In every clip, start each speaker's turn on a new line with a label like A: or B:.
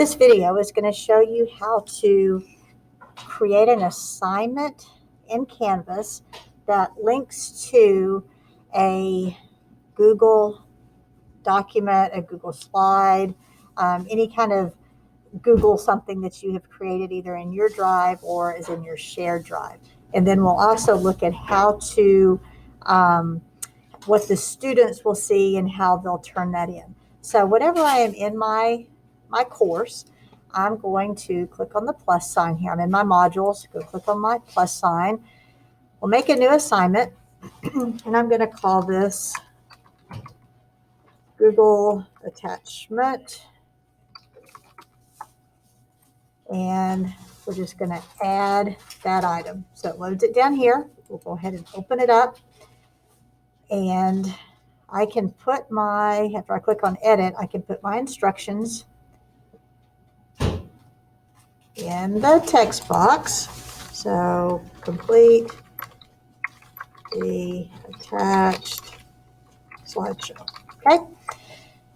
A: This video is going to show you how to create an assignment in Canvas that links to a Google document, a Google slide, any kind of Google something that you have created either in your drive or is in your shared drive. And then we'll also look at how to, what the students will see and how they'll turn that in. So whenever I am in my course, I'm going to click on the plus sign here. I'm in my modules, go click on my plus sign. We'll make a new assignment, and I'm going to call this Google Attachment. And we're just going to add that item. So it loads it down here. We'll go ahead and open it up. And I can put after I click on edit, I can put my instructions in the text box. So complete the attached slideshow. Okay.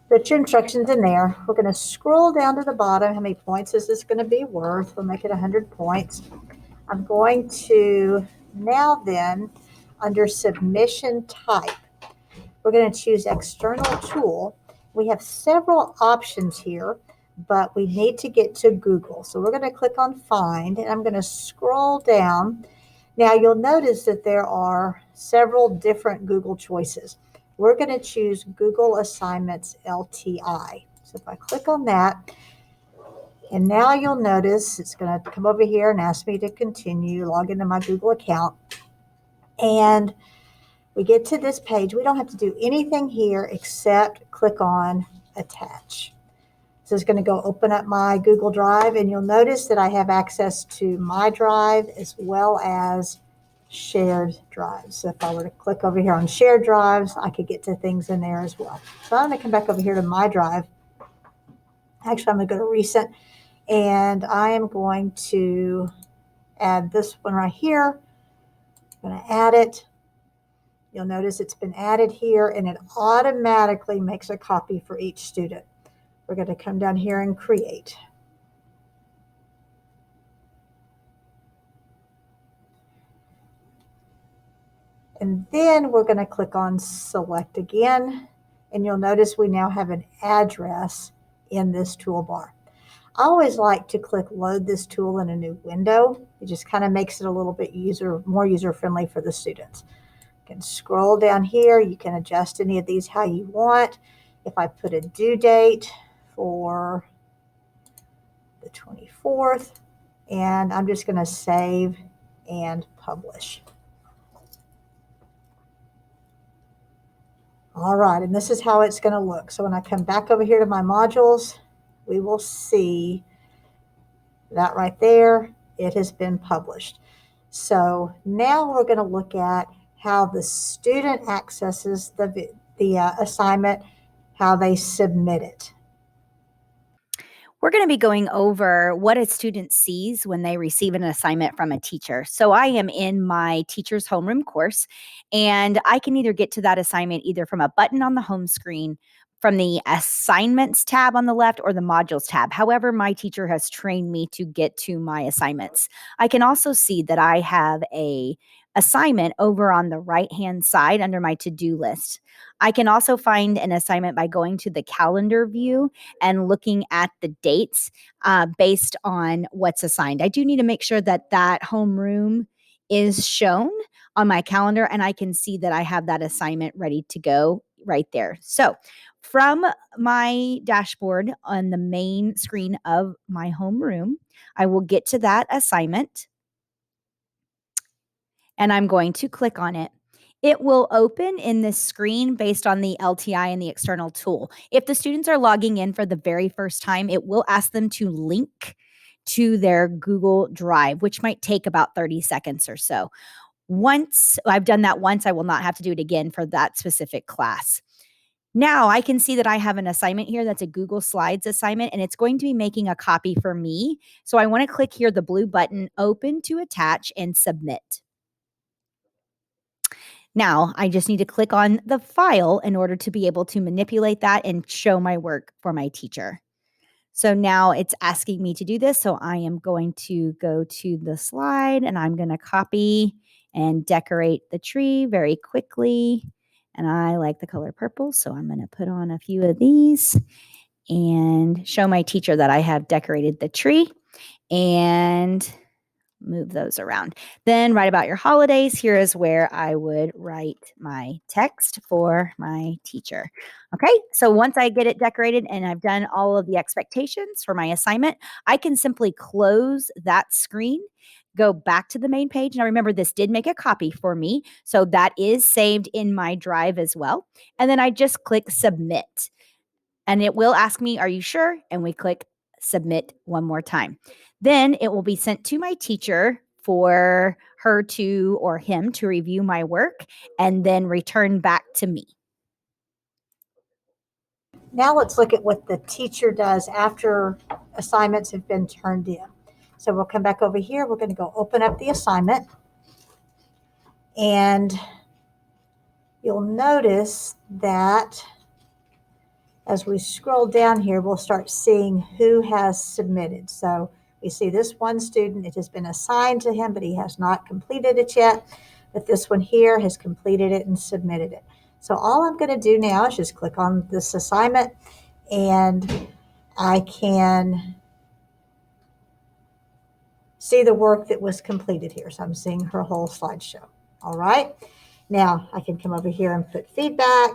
A: Put your instructions in there. We're going to scroll down to the bottom. How many points is this going to be worth? We'll make it 100 points. I'm going to now then, under submission type, we're going to choose external tool. We have several options here, but we need to get to Google. So we're going to click on find, and I'm going to scroll down. Now you'll notice that there are several different Google choices. We're going to choose Google Assignments LTI. So if I click on that, and now you'll notice it's going to come over here and ask me to continue, log into my Google account. And we get to this page. We don't have to do anything here except click on attach. So it's going to go open up my Google Drive, and you'll notice that I have access to my drive as well as shared drives. So if I were to click over here on shared drives, I could get to things in there as well. So I'm going to come back over here to my drive. Actually, I'm going to go to recent, and I am going to add this one right here. I'm going to add it. You'll notice it's been added here, and it automatically makes a copy for each student. We're going to come down here and create. And then we're going to click on select again, and you'll notice we now have an address in this toolbar. I always like to click load this tool in a new window. It just kind of makes it a little bit more user-friendly for the students. You can scroll down here. You can adjust any of these how you want. If I put a due date for the 24th, and I'm just going to save and publish. All right, and this is how it's going to look. So when I come back over here to my modules, we will see that right there. It has been published. So now we're going to look at how the student accesses the assignment, how they submit it.
B: We're going to be going over what a student sees when they receive an assignment from a teacher. So I am in my teacher's homeroom course, and I can either get to that assignment either from a button on the home screen, from the assignments tab on the left, or the modules tab. However, my teacher has trained me to get to my assignments. I can also see that I have a assignment over on the right-hand side under my to-do list. I can also find an assignment by going to the calendar view and looking at the dates based on what's assigned. I do need to make sure that that homeroom is shown on my calendar, and I can see that I have that assignment ready to go right there. So from my dashboard on the main screen of my homeroom, I will get to that assignment, and I'm going to click on it. It will open in this screen based on the LTI and the external tool. If the students are logging in for the very first time, it will ask them to link to their Google Drive, which might take about 30 seconds or so. Once I've done that once, I will not have to do it again for that specific class. Now I can see that I have an assignment here that's a Google Slides assignment, and it's going to be making a copy for me. So I want to click here the blue button, open to attach, and submit. Now, I just need to click on the file in order to be able to manipulate that and show my work for my teacher. So now it's asking me to do this. So I am going to go to the slide and I'm going to copy and decorate the tree very quickly. And I like the color purple. So I'm going to put on a few of these and show my teacher that I have decorated the tree and move those around. Then write about your holidays. Here is where I would write my text for my teacher. Okay, so once I get it decorated and I've done all of the expectations for my assignment, I can simply close that screen, go back to the main page. Now remember, this did make a copy for me, so that is saved in my drive as well. And then I just click submit. And it will ask me, are you sure? And we click submit one more time. Then it will be sent to my teacher for her to or him to review my work and then return back to me.
A: Now let's look at what the teacher does after assignments have been turned in. So we'll come back over here. We're going to go open up the assignment. And you'll notice that as we scroll down here, we'll start seeing who has submitted. So we see this one student, it has been assigned to him, but he has not completed it yet. But this one here has completed it and submitted it. So all I'm going to do now is just click on this assignment and I can see the work that was completed here. So I'm seeing her whole slideshow. All right. Now I can come over here and put feedback.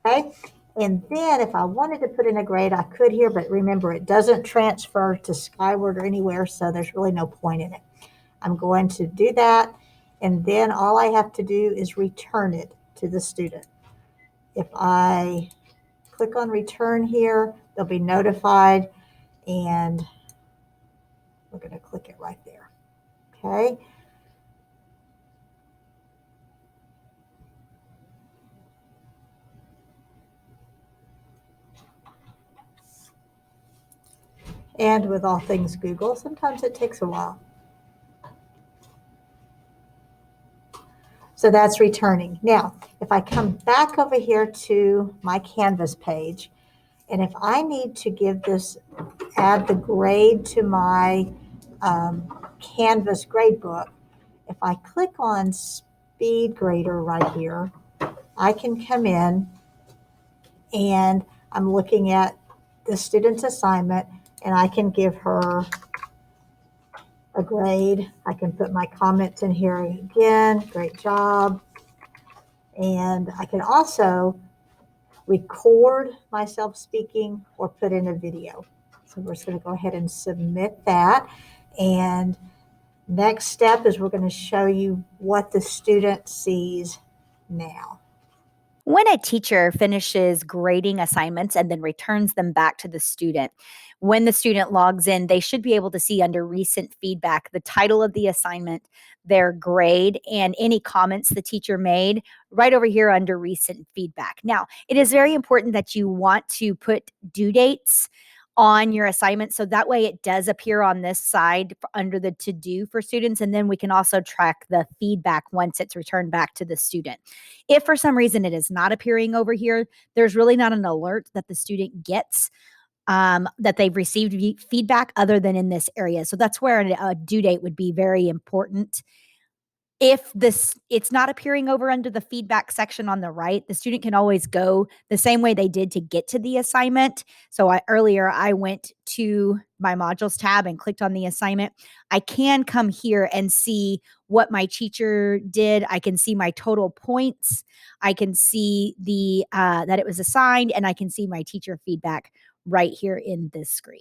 A: Okay. And then if I wanted to put in a grade, I could here, but remember, it doesn't transfer to Skyward or anywhere, so there's really no point in it. I'm going to do that, and then all I have to do is return it to the student. If I click on return here, they'll be notified, and we're going to click it right there. Okay. And with all things Google, sometimes it takes a while. So that's returning. Now, if I come back over here to my Canvas page, and if I need to give this, add the grade to my Canvas gradebook, if I click on Speed Grader right here, I can come in and I'm looking at the student's assignment and I can give her a grade. I can put my comments in here again. Great job. And I can also record myself speaking or put in a video. So we're just going to go ahead and submit that. And next step is we're going to show you what the student sees now.
B: When a teacher finishes grading assignments and then returns them back to the student, when the student logs in, they should be able to see under recent feedback the title of the assignment, their grade, and any comments the teacher made right over here under recent feedback. Now, it is very important that you want to put due dates on your assignment. So that way it does appear on this side under the to do for students. And then we can also track the feedback once it's returned back to the student. If for some reason it is not appearing over here, there's really not an alert that the student gets that they've received feedback other than in this area. So that's where a due date would be very important. If it's not appearing over under the feedback section on the right, the student can always go the same way they did to get to the assignment. So earlier I went to my modules tab and clicked on the assignment. I can come here and see what my teacher did. I can see my total points. I can see the that it was assigned, and I can see my teacher feedback right here in this screen.